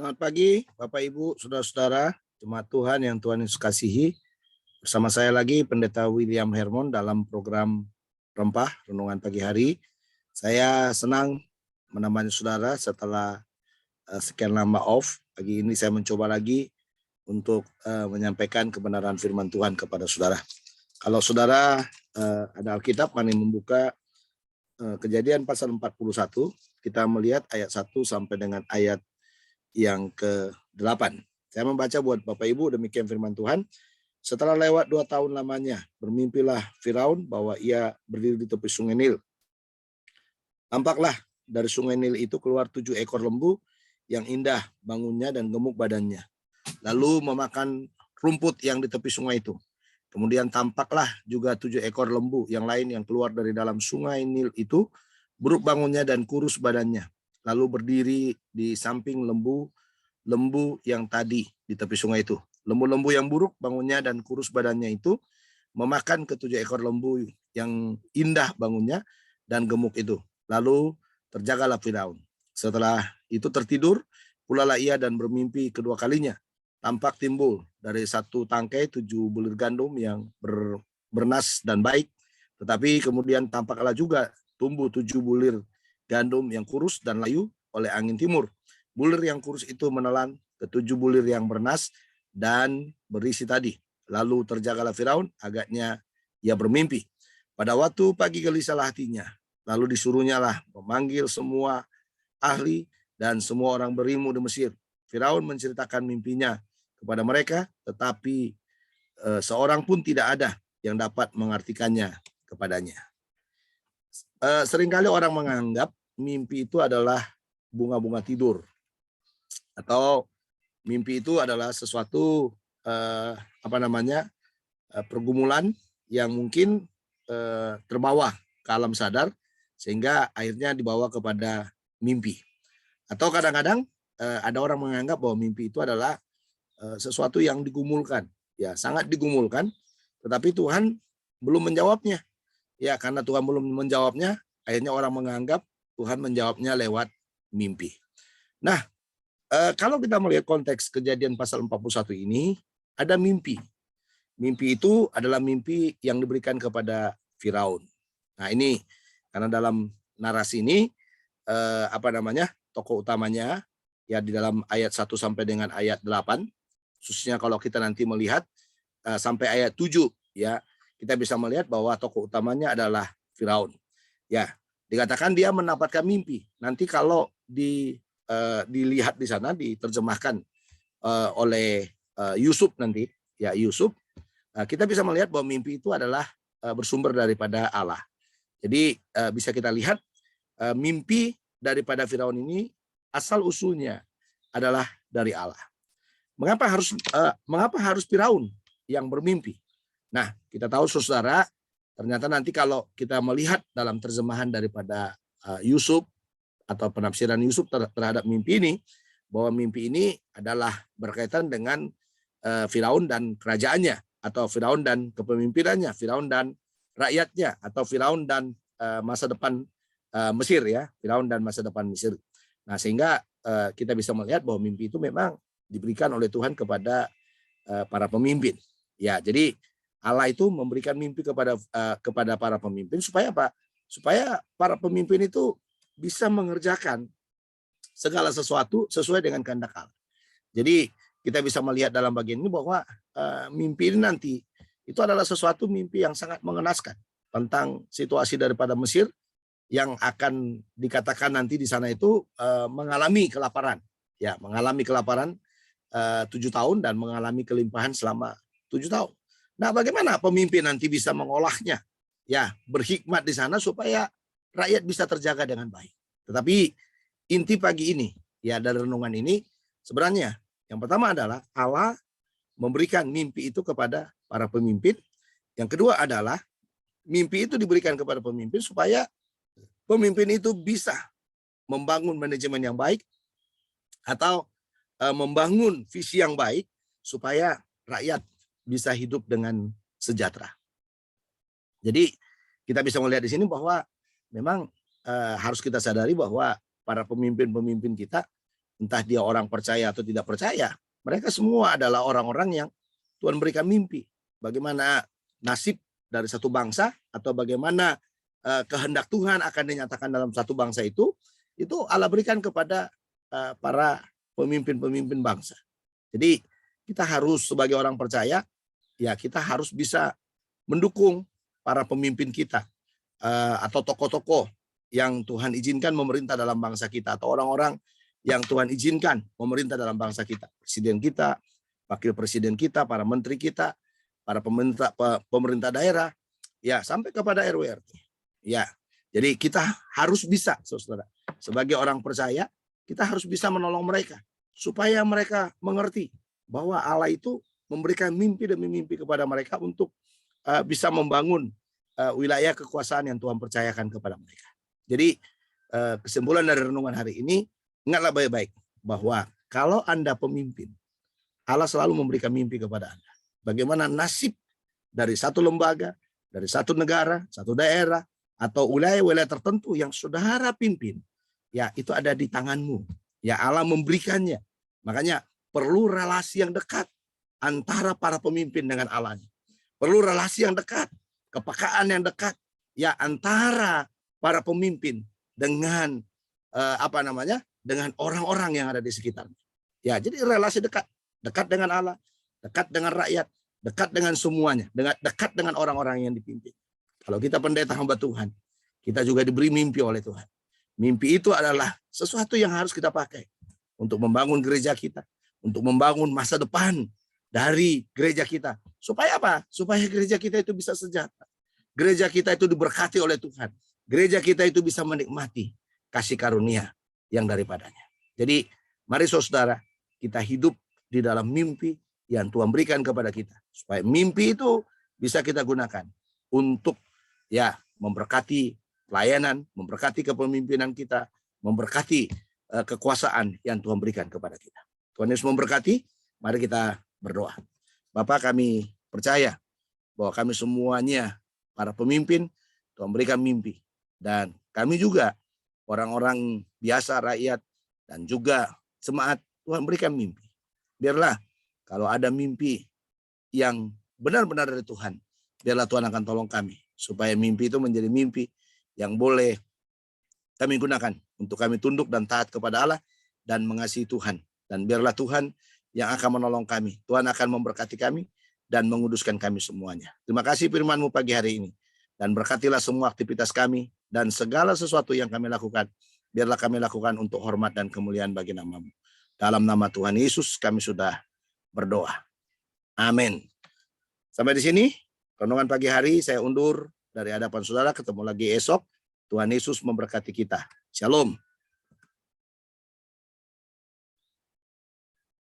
Selamat pagi, Bapak Ibu, saudara-saudara, jemaat Tuhan yang Tuhan Yesus kasihi. Bersama saya lagi, Pendeta William Hermon dalam program Rempah Renungan Pagi Hari. Saya senang menemani saudara setelah sekian lama off. Pagi ini saya mencoba lagi untuk menyampaikan kebenaran firman Tuhan kepada saudara. Kalau saudara ada Alkitab, mari membuka Kejadian pasal 41, kita melihat ayat 1 sampai dengan ayat yang ke-8. Saya membaca buat Bapak Ibu, demikian firman Tuhan. Setelah lewat 2 tahun lamanya, bermimpilah Firaun bahwa ia berdiri di tepi sungai Nil. Tampaklah dari sungai Nil itu keluar 7 ekor lembu yang indah bangunnya dan gemuk badannya, lalu memakan rumput yang di tepi sungai itu. Kemudian tampaklah juga 7 ekor lembu yang lain yang keluar dari dalam sungai Nil itu, buruk bangunnya dan kurus badannya, lalu berdiri di samping lembu yang tadi di tepi sungai itu. Lembu-lembu yang buruk bangunnya dan kurus badannya itu memakan ke-7 ekor lembu yang indah bangunnya dan gemuk itu. Lalu terjagalah Firaun. Setelah itu tertidur, pulalah ia dan bermimpi kedua kalinya. Tampak timbul dari satu tangkai 7 bulir gandum yang bernas dan baik. Tetapi kemudian tampaklah juga tumbuh 7 bulir gandum yang kurus dan layu oleh angin timur. Bulir yang kurus itu menelan ke-7 bulir yang bernas dan berisi tadi. Lalu terjagalah Firaun, agaknya ia bermimpi. Pada waktu pagi gelisahlah hatinya. Lalu disuruhnya lah memanggil semua ahli dan semua orang berilmu di Mesir. Firaun menceritakan mimpinya kepada mereka, tetapi seorang pun tidak ada yang dapat mengartikannya kepadanya. Seringkali orang menganggap mimpi itu adalah bunga-bunga tidur, atau mimpi itu adalah sesuatu pergumulan yang mungkin terbawa ke alam sadar sehingga akhirnya dibawa kepada mimpi. Atau kadang-kadang ada orang menganggap bahwa mimpi itu adalah sesuatu yang digumulkan, ya sangat digumulkan, tetapi Tuhan belum menjawabnya. Ya, karena Tuhan belum menjawabnya, akhirnya orang menganggap Tuhan menjawabnya lewat mimpi. Nah, kalau kita melihat konteks Kejadian pasal 41 ini, ada mimpi. Mimpi itu adalah mimpi yang diberikan kepada Firaun. Nah, ini karena dalam narasi ini tokoh utamanya ya di dalam ayat 1 sampai dengan ayat 8, khususnya kalau kita nanti melihat sampai ayat 7 ya, kita bisa melihat bahwa tokoh utamanya adalah Firaun. Ya, dikatakan dia mendapatkan mimpi. Nanti kalau dilihat di sana, diterjemahkan oleh Yusuf nanti, ya Yusuf, kita bisa melihat bahwa mimpi itu adalah bersumber daripada Allah. Jadi bisa kita lihat mimpi daripada Firaun ini asal usulnya adalah dari Allah. Mengapa harus Firaun yang bermimpi? Nah, kita tahu saudara, ternyata nanti kalau kita melihat dalam terjemahan daripada Yusuf atau penafsiran Yusuf terhadap mimpi ini, bahwa mimpi ini adalah berkaitan dengan Firaun dan kerajaannya, atau Firaun dan kepemimpinannya, Firaun dan rakyatnya, atau Firaun dan masa depan Mesir ya, Firaun dan masa depan Mesir. Nah, sehingga kita bisa melihat bahwa mimpi itu memang diberikan oleh Tuhan kepada para pemimpin. Ya, jadi Allah itu memberikan mimpi kepada para pemimpin supaya apa? Supaya para pemimpin itu bisa mengerjakan segala sesuatu sesuai dengan kehendak Allah. Jadi kita bisa melihat dalam bagian ini bahwa mimpi ini nanti itu adalah sesuatu mimpi yang sangat mengenaskan tentang situasi daripada Mesir yang akan dikatakan nanti di sana itu mengalami kelaparan. Ya, mengalami kelaparan 7 tahun dan mengalami kelimpahan selama 7 tahun. Nah, bagaimana pemimpin nanti bisa mengolahnya? Ya, berhikmat di sana supaya rakyat bisa terjaga dengan baik. Tetapi inti pagi ini, ya dari renungan ini, sebenarnya yang pertama adalah Allah memberikan mimpi itu kepada para pemimpin. Yang kedua adalah mimpi itu diberikan kepada pemimpin supaya pemimpin itu bisa membangun manajemen yang baik atau membangun visi yang baik supaya rakyat bisa hidup dengan sejahtera. Jadi kita bisa melihat di sini bahwa memang harus kita sadari bahwa para pemimpin-pemimpin kita entah dia orang percaya atau tidak percaya, mereka semua adalah orang-orang yang Tuhan berikan mimpi. Bagaimana nasib dari satu bangsa atau bagaimana kehendak Tuhan akan dinyatakan dalam satu bangsa itu Allah berikan kepada para pemimpin-pemimpin bangsa. Jadi kita harus sebagai orang percaya, ya kita harus bisa mendukung para pemimpin kita atau tokoh-tokoh yang Tuhan izinkan memerintah dalam bangsa kita, atau orang-orang yang Tuhan izinkan memerintah dalam bangsa kita. Presiden kita, wakil presiden kita, para menteri kita, para pemerintah daerah, ya sampai kepada RW RT. Ya, jadi kita harus bisa, saudara, sebagai orang percaya, kita harus bisa menolong mereka supaya mereka mengerti bahwa Allah itu memberikan mimpi demi mimpi kepada mereka untuk bisa membangun wilayah kekuasaan yang Tuhan percayakan kepada mereka. Jadi kesimpulan dari renungan hari ini, ingatlah baik-baik bahwa kalau Anda pemimpin, Allah selalu memberikan mimpi kepada Anda. Bagaimana nasib dari satu lembaga, dari satu negara, satu daerah, atau wilayah-wilayah tertentu yang saudara pimpin, ya itu ada di tanganmu. Ya Allah memberikannya. Makanya perlu relasi yang dekat antara para pemimpin dengan Allah. Perlu relasi yang dekat, kepekaan yang dekat, ya antara para pemimpin dengan dengan orang-orang yang ada di sekitarnya. Ya, jadi relasi dekat dengan Allah, dekat dengan rakyat, dekat dengan semuanya, dekat dengan orang-orang yang dipimpin. Kalau kita pendeta hamba Tuhan, kita juga diberi mimpi oleh Tuhan. Mimpi itu adalah sesuatu yang harus kita pakai untuk membangun gereja kita, untuk membangun masa depan dari gereja kita. Supaya apa? Supaya gereja kita itu bisa sejahtera. Gereja kita itu diberkati oleh Tuhan. Gereja kita itu bisa menikmati kasih karunia yang daripadanya. Jadi mari saudara, kita hidup di dalam mimpi yang Tuhan berikan kepada kita. Supaya mimpi itu bisa kita gunakan untuk ya memberkati pelayanan, memberkati kepemimpinan kita, memberkati kekuasaan yang Tuhan berikan kepada kita. Tuhan Yesus memberkati. Mari kita berdoa. Bapak, kami percaya bahwa kami semuanya para pemimpin Tuhan berikan mimpi, dan kami juga orang-orang biasa, rakyat, dan juga jemaat Tuhan berikan mimpi. Biarlah kalau ada mimpi yang benar-benar dari Tuhan, biarlah Tuhan akan tolong kami supaya mimpi itu menjadi mimpi yang boleh kami gunakan untuk kami tunduk dan taat kepada Allah dan mengasihi Tuhan. Dan biarlah Tuhan yang akan menolong kami. Tuhan akan memberkati kami dan menguduskan kami semuanya. Terima kasih firman-Mu pagi hari ini. Dan berkatilah semua aktivitas kami dan segala sesuatu yang kami lakukan. Biarlah kami lakukan untuk hormat dan kemuliaan bagi nama-Mu. Dalam nama Tuhan Yesus kami sudah berdoa. Amin. Sampai di sini renungan pagi hari saya undur dari hadapan saudara. Ketemu lagi esok. Tuhan Yesus memberkati kita. Shalom.